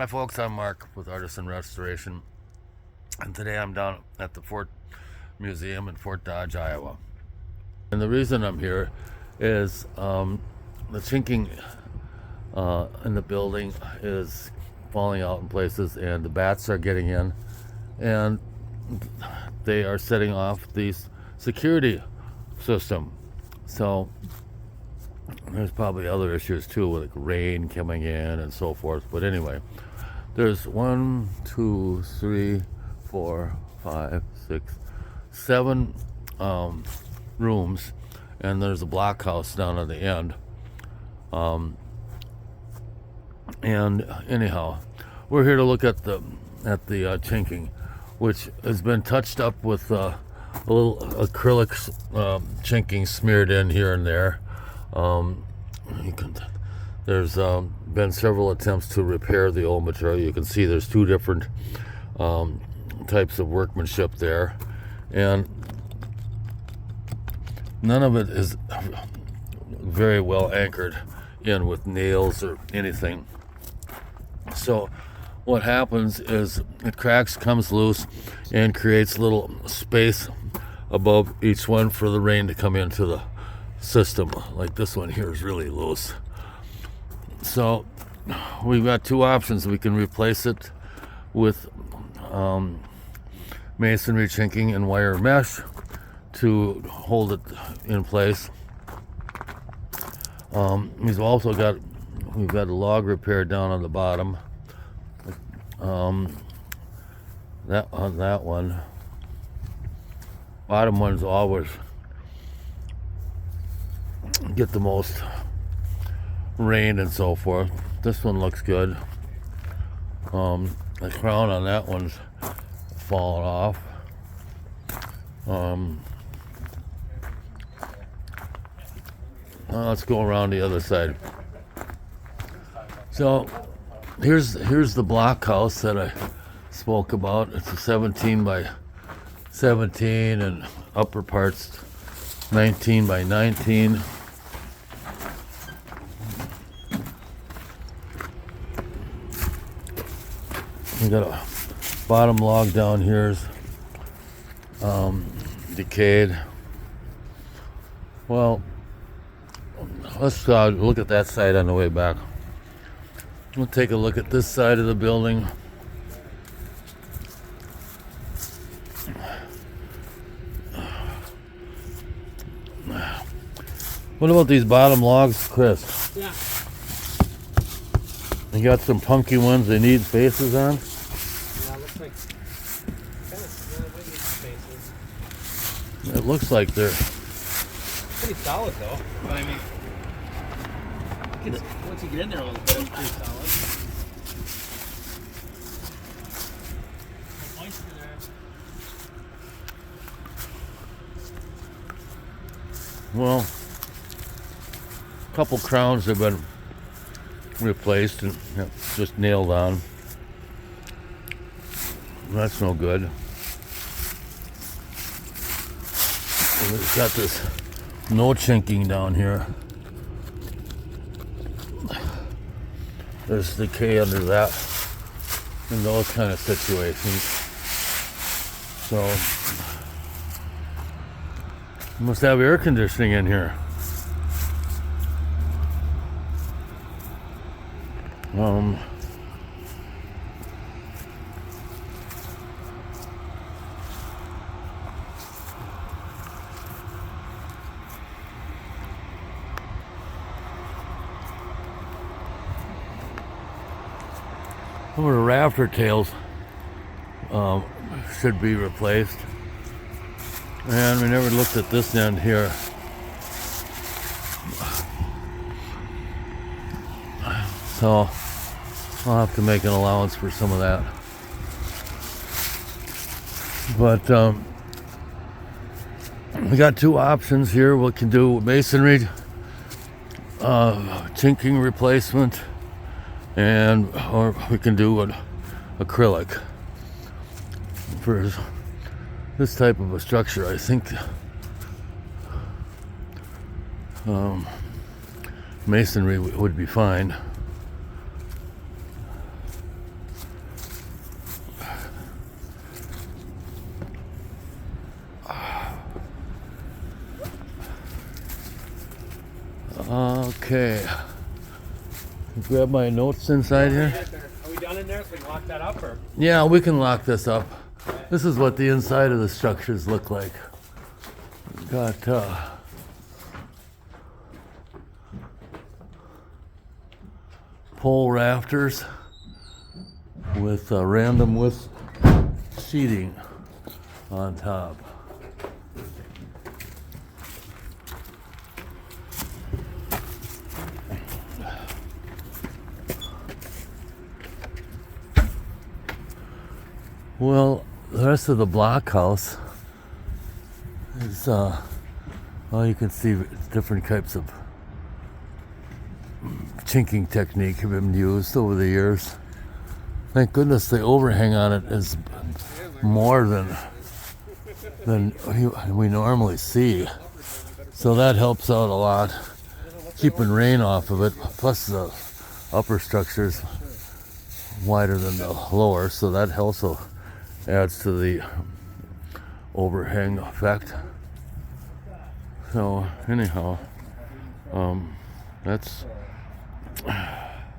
Hi folks, I'm Mark with Artisan Restoration, and today I'm down at the Fort Museum in Fort Dodge, Iowa. And the reason I'm here is the chinking in the building is falling out in places, and the bats are getting in, and they are setting off the security system. So there's probably other issues too, with like rain coming in and so forth. But anyway, there's 1, 2, 3, 4, 5, 6, 7 rooms, and there's a blockhouse down at the end. And anyhow, we're here to look at the chinking, which has been touched up with a little acrylic chinking smeared in here and there. There's been several attempts to repair the old material. You can see there's 2 different types of workmanship there, and none of it is very well anchored in with nails or anything. So what happens is it cracks, comes loose, and creates a little space above each one for the rain to come into the system. Like this one here is really loose. So we've got 2 options. We can replace it with masonry chinking and wire mesh to hold it in place. We've got a log repair down on the bottom. That one. Bottom ones always get the most rain and so forth. This one looks good. The crown on that one's fallen off. Let's go around the other side. So here's the blockhouse that I spoke about. It's a 17 by 17 and upper parts 19 by 19. We got a bottom log down here is decayed. Well, let's look at that side on the way back. We'll take a look at this side of the building. What about these bottom logs, Chris? Yeah. You got some punky ones they need faces on? Yeah, looks like kind of we need spaces. It looks like they're Pretty solid though. But I mean, once you get in there a little bit, it's pretty solid. Moisture there. well, a couple crowns have been replaced and just nailed on. That's no good. And we've got this no chinking down here. There's decay under that in those kind of situations. So you must have air conditioning in here. Some of the rafter tails should be replaced. And we never looked at this end here. So I'll have to make an allowance for some of that. But we got 2 options here. We can do masonry, chinking replacement, or we can do an acrylic. For this type of a structure, I think masonry would be fine. Okay. Grab my notes inside here. Are we done in there so we can lock that up, or? Yeah, we can lock this up. This is what the inside of the structures look like. Got pole rafters with random width sheeting on top. Well, the rest of the blockhouse is, well, you can see different types of chinking technique have been used over the years. Thank goodness the overhang on it is more than we normally see. So that helps out a lot, keeping rain off of it. Plus the upper structure's wider than the lower, so that also adds to the overhang effect. So anyhow, that's